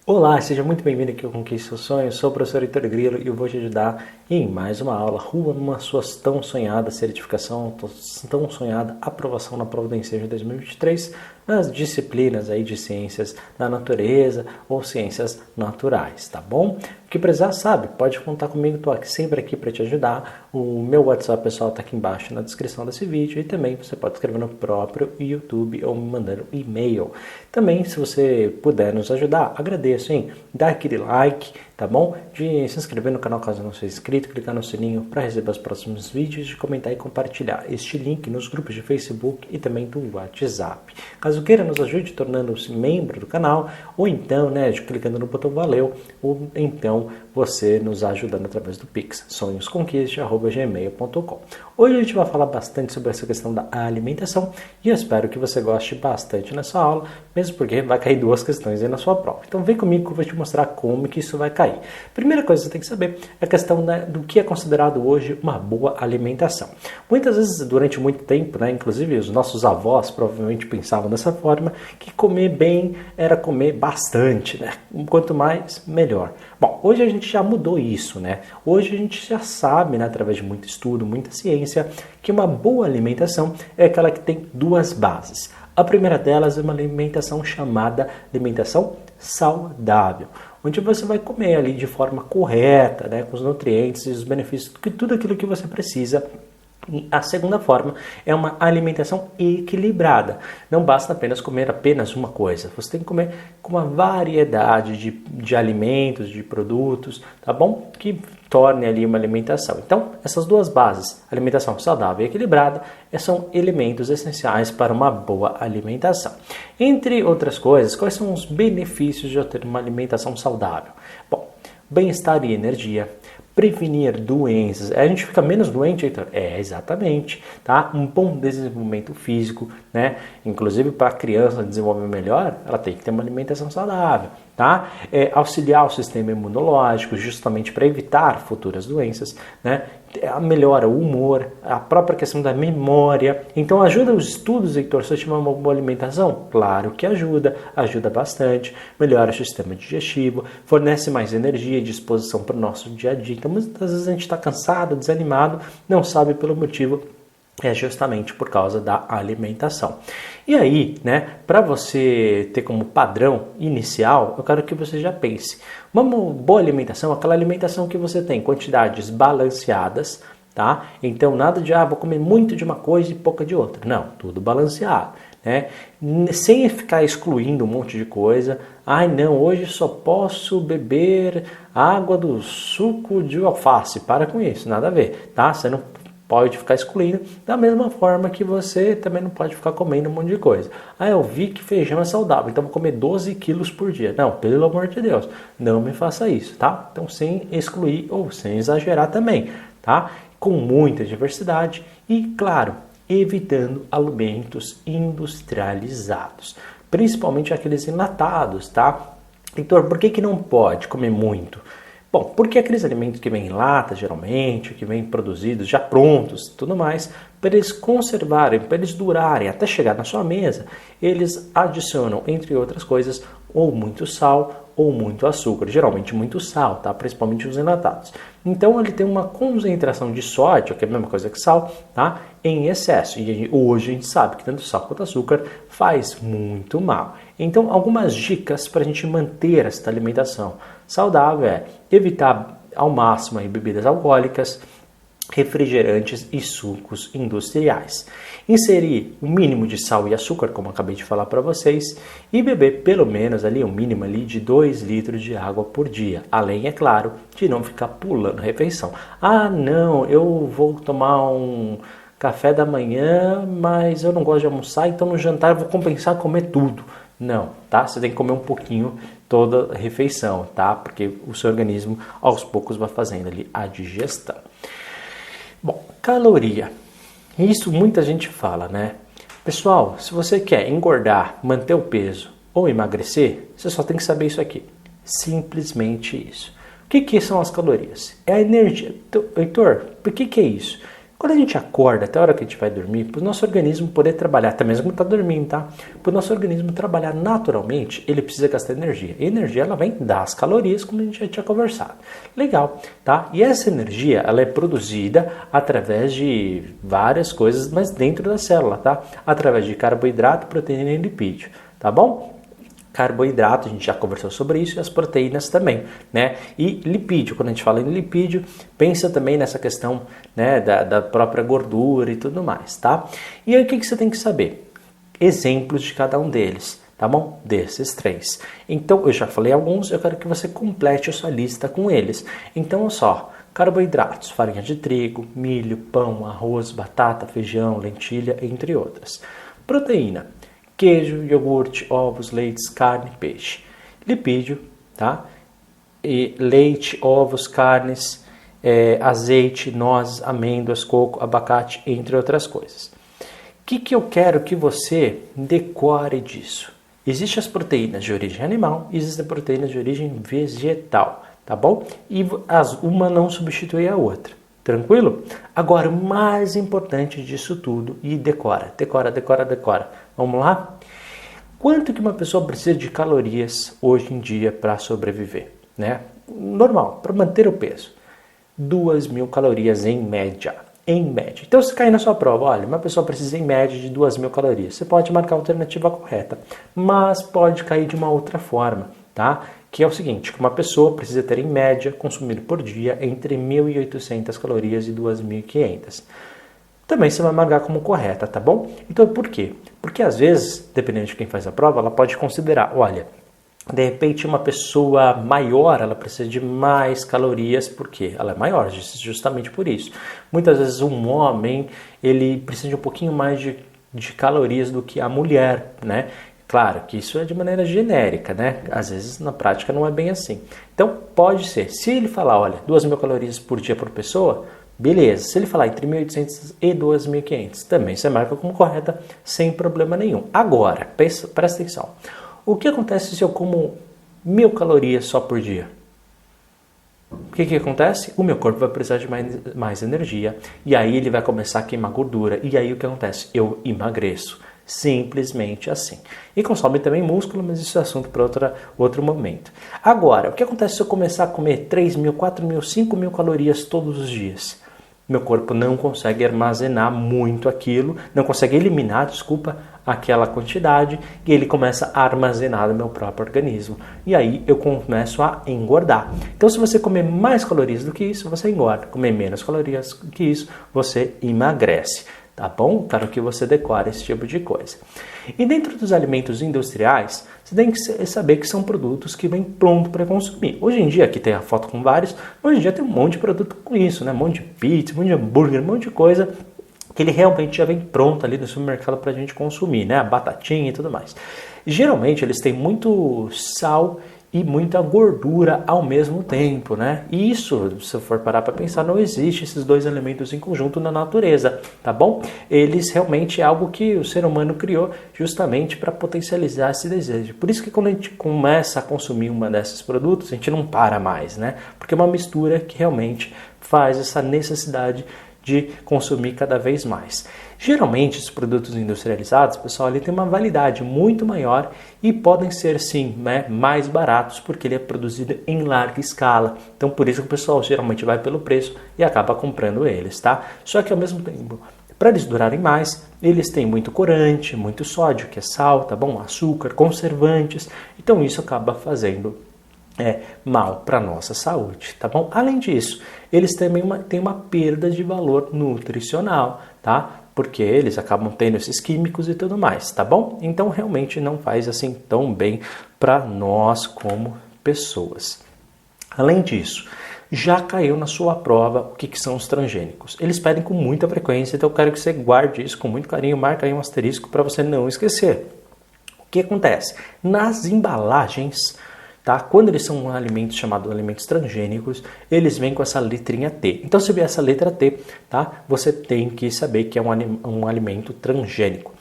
Olá, seja muito bem-vindo aqui ao Conquiste Seus Sonhos. Sou o professor Heitor Grilo e eu vou te ajudar em mais uma aula rumo à sua tão sonhada certificação, tão sonhada aprovação na prova do Ensejo 2023 nas disciplinas aí de ciências da natureza ou ciências naturais, tá bom? O que precisar, sabe, pode contar comigo, estou sempre aqui para te ajudar. O meu WhatsApp pessoal está aqui embaixo na descrição desse vídeo e também você pode escrever no próprio YouTube ou me mandando e-mail. Também, se você puder nos ajudar, agradeço, hein? Dá aquele like, tá bom? De se inscrever no canal caso não seja inscrito, clicar no sininho para receber os próximos vídeos, de comentar e compartilhar este link nos grupos de Facebook e também do WhatsApp. Caso queira, nos ajude tornando-se membro do canal, ou então, clicando no botão valeu, ou então você nos ajudando através do Pix, sonhosconquiste@gmail.com. Hoje a gente vai falar bastante sobre essa questão da alimentação e eu espero que você goste bastante nessa aula, mesmo porque vai cair duas questões aí na sua prova. Então vem comigo que eu vou te mostrar como que isso vai cair. Primeira coisa que você tem que saber é a questão do que é considerado hoje uma boa alimentação. Muitas vezes, durante muito tempo, inclusive os nossos avós provavelmente pensavam dessa forma, que comer bem era comer bastante, quanto mais, melhor. Bom, hoje a gente já mudou isso, Hoje a gente já sabe, através de muito estudo, muita ciência, que uma boa alimentação é aquela que tem duas bases. A primeira delas é uma alimentação chamada alimentação saudável, onde você vai comer ali de forma correta, com os nutrientes e os benefícios, tudo aquilo que você precisa. E a segunda forma é uma alimentação equilibrada. Não basta apenas comer apenas uma coisa. Você tem que comer com uma variedade de alimentos, de produtos, tá bom? Que torne ali uma alimentação. Então, essas duas bases, alimentação saudável e equilibrada, são elementos essenciais para uma boa alimentação. Entre outras coisas, quais são os benefícios de eu ter uma alimentação saudável? Bom, bem-estar e energia. Prevenir doenças. A gente fica menos doente, Heitor? Exatamente, tá? Um bom desenvolvimento físico, Inclusive para a criança desenvolver melhor, ela tem que ter uma alimentação saudável, tá? Auxiliar o sistema imunológico, justamente para evitar futuras doenças, Melhora o humor, a própria questão da memória. Então ajuda os estudos, Heitor, se eu tiver uma boa alimentação? Claro que ajuda bastante, melhora o sistema digestivo, fornece mais energia e disposição para o nosso dia a dia. Então muitas vezes a gente está cansado, desanimado, não sabe pelo motivo, é justamente por causa da alimentação. E aí, para você ter como padrão inicial, eu quero que você já pense. Uma boa alimentação é aquela alimentação que você tem quantidades balanceadas, tá? Então nada de, vou comer muito de uma coisa e pouca de outra. Não, tudo balanceado, Sem ficar excluindo um monte de coisa. Não, hoje só posso beber água do suco de alface. Para com isso, nada a ver, tá? Você não pode ficar excluindo, da mesma forma que você também não pode ficar comendo um monte de coisa. Eu vi que feijão é saudável, então vou comer 12 quilos por dia. Não, pelo amor de Deus, não me faça isso, tá? Então sem excluir ou sem exagerar também, tá? Com muita diversidade e, claro, evitando alimentos industrializados, principalmente aqueles enlatados, tá? Heitor, por que não pode comer muito? Bom, porque aqueles alimentos que vêm em lata, geralmente, que vêm produzidos já prontos e tudo mais, para eles conservarem, para eles durarem até chegar na sua mesa, eles adicionam, entre outras coisas, ou muito sal ou muito açúcar, geralmente muito sal, tá? Principalmente os enlatados. Então ele tem uma concentração de sódio, que é a mesma coisa que sal, tá? Em excesso. E hoje a gente sabe que tanto sal quanto açúcar faz muito mal. Então algumas dicas para a gente manter essa alimentação saudável é evitar ao máximo bebidas alcoólicas, refrigerantes e sucos industriais. Inserir o mínimo de sal e açúcar, como eu acabei de falar para vocês, e beber pelo menos um mínimo de 2 litros de água por dia. Além, é claro, de não ficar pulando refeição. Não, eu vou tomar um café da manhã, mas eu não gosto de almoçar, então no jantar eu vou compensar comer tudo. Não, tá? Você tem que comer um pouquinho toda a refeição, tá? Porque o seu organismo aos poucos vai fazendo ali a digestão. Bom, caloria. Isso muita gente fala, Pessoal, se você quer engordar, manter o peso ou emagrecer, você só tem que saber isso aqui. Simplesmente isso. O que são as calorias? É a energia. Heitor, por que é isso? Quando a gente acorda, até a hora que a gente vai dormir, para o nosso organismo poder trabalhar, até mesmo que está dormindo, tá? Para o nosso organismo trabalhar naturalmente, ele precisa gastar energia. E a energia, ela vem das calorias, como a gente já tinha conversado. Legal, tá? E essa energia, ela é produzida através de várias coisas, mas dentro da célula, tá? Através de carboidrato, proteína e lipídio, tá bom? Carboidrato, a gente já conversou sobre isso, e as proteínas também, né? E lipídio, quando a gente fala em lipídio, pensa também nessa questão, né, da própria gordura e tudo mais, tá? E aí o que você tem que saber? Exemplos de cada um deles, tá bom? Desses 3. Então, eu já falei alguns, eu quero que você complete a sua lista com eles. Então, olha só, carboidratos, farinha de trigo, milho, pão, arroz, batata, feijão, lentilha, entre outras. Proteína, queijo, iogurte, ovos, leites, carne, peixe. Lipídio, tá? E leite, ovos, carnes, azeite, nozes, amêndoas, coco, abacate, entre outras coisas. O que eu quero que você decore disso? Existem as proteínas de origem animal e existem proteínas de origem vegetal, tá bom? E uma não substitui a outra. Tranquilo? Agora, o mais importante disso tudo, e decora. Vamos lá? Quanto que uma pessoa precisa de calorias hoje em dia para sobreviver? Né? Normal, para manter o peso. 2.000 calorias em média. Em média. Então, se cair na sua prova, olha, uma pessoa precisa em média de 2.000 calorias. Você pode marcar a alternativa correta, mas pode cair de uma outra forma, tá? Que é o seguinte, que uma pessoa precisa ter em média, consumir por dia, entre 1.800 calorias e 2.500. Também você vai marcar como correta, tá bom? Então, por quê? Porque às vezes, dependendo de quem faz a prova, ela pode considerar, olha, de repente uma pessoa maior, ela precisa de mais calorias, porque ela é maior, justamente por isso. Muitas vezes um homem, ele precisa de um pouquinho mais de calorias do que a mulher, né? Claro que isso é de maneira genérica, né? Às vezes na prática não é bem assim. Então pode ser, se ele falar, olha, 2.000 calorias por dia por pessoa, beleza. Se ele falar entre 1.800 e 2.500, também você marca como correta, sem problema nenhum. Agora, presta atenção. O que acontece se eu como 1.000 calorias só por dia? O que acontece? O meu corpo vai precisar de mais energia, e aí ele vai começar a queimar gordura, e aí o que acontece? Eu emagreço. Simplesmente assim. E consome também músculo, mas isso é assunto para outro momento. Agora, o que acontece se eu começar a comer 3.000, 4.000, 5.000 calorias todos os dias? Meu corpo não consegue armazenar muito aquilo, não consegue eliminar, aquela quantidade, e ele começa a armazenar no meu próprio organismo. E aí eu começo a engordar. Então, se você comer mais calorias do que isso, você engorda. Comer menos calorias do que isso, você emagrece. Tá bom? Quero que você decore esse tipo de coisa. E dentro dos alimentos industriais, você tem que saber que são produtos que vêm pronto para consumir. Hoje em dia, aqui tem a foto com vários, hoje em dia tem um monte de produto com isso, né? Um monte de pizza, um monte de hambúrguer, um monte de coisa que ele realmente já vem pronto ali no supermercado para a gente consumir, né? A batatinha e tudo mais. Geralmente, eles têm muito sal e muita gordura ao mesmo tempo, né? E isso, se eu for parar para pensar, não existe esses dois elementos em conjunto na natureza, tá bom? Eles realmente é algo que o ser humano criou justamente para potencializar esse desejo. Por isso que quando a gente começa a consumir um desses produtos, a gente não para mais, né? Porque é uma mistura que realmente faz essa necessidade de consumir cada vez mais. Geralmente, os produtos industrializados, pessoal, ele tem uma validade muito maior e podem ser, sim, né, mais baratos, porque ele é produzido em larga escala. Então, por isso que o pessoal geralmente vai pelo preço e acaba comprando eles, tá? Só que, ao mesmo tempo, para eles durarem mais, eles têm muito corante, muito sódio, que é sal, tá bom? Açúcar, conservantes. Então, isso acaba fazendo mal para a nossa saúde, tá bom? Além disso, eles também têm uma perda de valor nutricional, tá? Porque eles acabam tendo esses químicos e tudo mais, tá bom? Então, realmente não faz assim tão bem para nós como pessoas. Além disso, já caiu na sua prova o que são os transgênicos. Eles pedem com muita frequência, então eu quero que você guarde isso com muito carinho, marca aí um asterisco para você não esquecer. O que acontece? Nas embalagens, tá? Quando eles são alimentos chamados alimentos transgênicos, eles vêm com essa letrinha T. Então, se vier essa letra T, tá? Você tem que saber que é um alimento transgênico.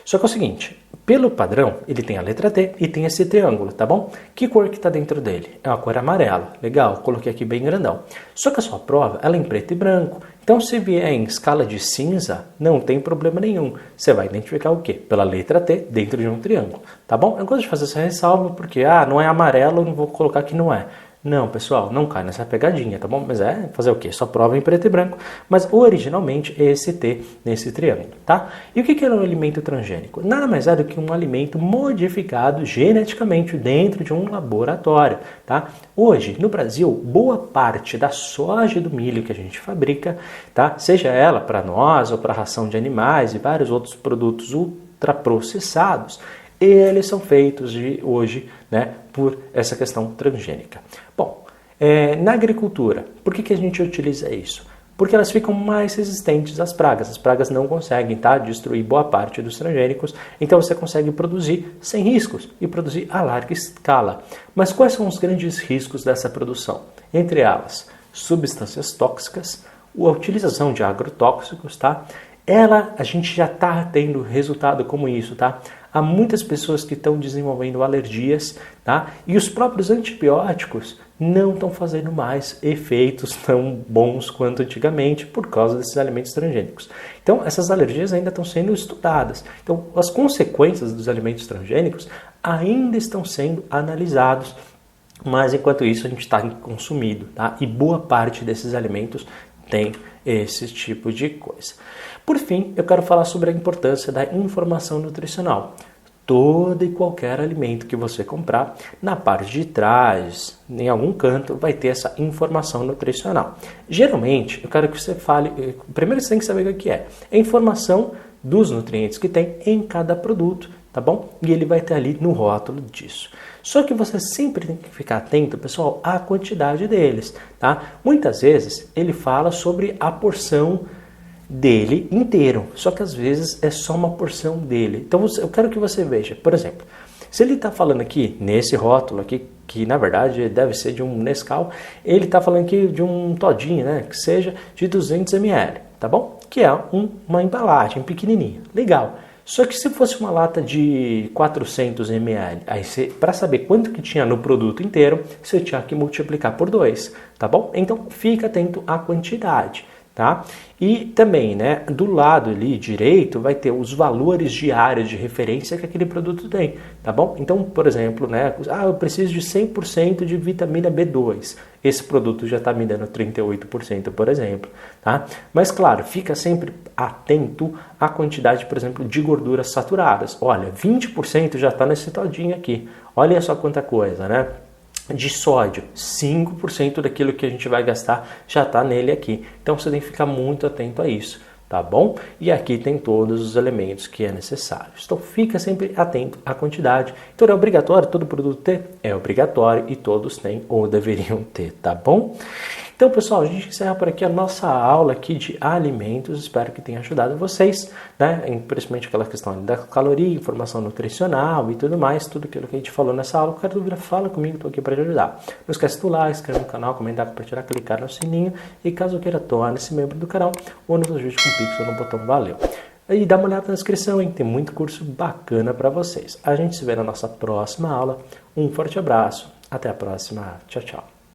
Só que é o seguinte, pelo padrão, ele tem a letra T e tem esse triângulo, tá bom? Que cor que está dentro dele? É uma cor amarela. Legal, coloquei aqui bem grandão. Só que a sua prova, ela é em preto e branco, Então, se vier em escala de cinza, não tem problema nenhum. Você vai identificar o quê? Pela letra T dentro de um triângulo, tá bom? Eu gosto de fazer essa ressalva porque, não é amarelo, não vou colocar que não é. Não, pessoal, não cai nessa pegadinha, tá bom? Mas fazer o quê? Só prova em preto e branco, mas originalmente é esse T nesse triângulo, tá? E o que é um alimento transgênico? Nada mais é do que um alimento modificado geneticamente dentro de um laboratório, tá? Hoje, no Brasil, boa parte da soja e do milho que a gente fabrica, tá? Seja ela para nós ou para ração de animais e vários outros produtos ultraprocessados, eles são feitos hoje, né, por essa questão transgênica. Bom, na agricultura, por que a gente utiliza isso? Porque elas ficam mais resistentes às pragas. As pragas não conseguem destruir boa parte dos transgênicos, então você consegue produzir sem riscos e produzir a larga escala. Mas quais são os grandes riscos dessa produção? Entre elas, substâncias tóxicas, a utilização de agrotóxicos, tá? A gente já está tendo resultado como isso, tá? Há muitas pessoas que estão desenvolvendo alergias, tá? E os próprios antibióticos não estão fazendo mais efeitos tão bons quanto antigamente por causa desses alimentos transgênicos. Então, essas alergias ainda estão sendo estudadas. Então, as consequências dos alimentos transgênicos ainda estão sendo analisados. Mas, enquanto isso, a gente está consumindo, tá? E boa parte desses alimentos tem esse tipo de coisa. Por fim, eu quero falar sobre a importância da informação nutricional. Todo e qualquer alimento que você comprar, na parte de trás, em algum canto, vai ter essa informação nutricional. Geralmente, eu quero que você fale... Primeiro você tem que saber o que é. É a informação dos nutrientes que tem em cada produto, tá bom? E ele vai ter ali no rótulo disso. Só que você sempre tem que ficar atento, pessoal, à quantidade deles, tá? Muitas vezes ele fala sobre a porção dele inteiro, só que às vezes é só uma porção dele. Então eu quero que você veja, por exemplo, se ele está falando aqui nesse rótulo aqui, que na verdade deve ser de um Nescau, ele está falando aqui de um todinho, né, que seja de 200 ml, tá bom? Que é uma embalagem pequenininha, legal. Só que se fosse uma lata de 400 ml, aí para saber quanto que tinha no produto inteiro, você tinha que multiplicar por 2, tá bom? Então fica atento à quantidade, tá? E também, né, do lado ali direito vai ter os valores diários de referência que aquele produto tem, tá bom? Então, por exemplo, né, eu preciso de 100% de vitamina B2. Esse produto já está me dando 38%, por exemplo, tá? Mas, claro, fica sempre atento à quantidade, por exemplo, de gorduras saturadas. Olha, 20% já está nesse todinho aqui. Olha só quanta coisa, né? De sódio, 5% daquilo que a gente vai gastar já está nele aqui. Então você tem que ficar muito atento a isso, tá bom? E aqui tem todos os elementos que é necessário. Então fica sempre atento à quantidade. Então é obrigatório todo produto ter? É obrigatório e todos têm ou deveriam ter, tá bom? Então, pessoal, a gente encerra por aqui a nossa aula aqui de alimentos. Espero que tenha ajudado vocês, né? Principalmente aquela questão da caloria, informação nutricional e tudo mais, tudo aquilo que a gente falou nessa aula. Qualquer dúvida, fala comigo, estou aqui para te ajudar. Não esquece de like, inscrever no canal, comentar, compartilhar, clicar no sininho e caso queira torne-se membro do canal ou nos ajude com o Pix ou no botão valeu. E dá uma olhada na descrição, hein? Tem muito curso bacana para vocês. A gente se vê na nossa próxima aula. Um forte abraço, até a próxima, tchau, tchau.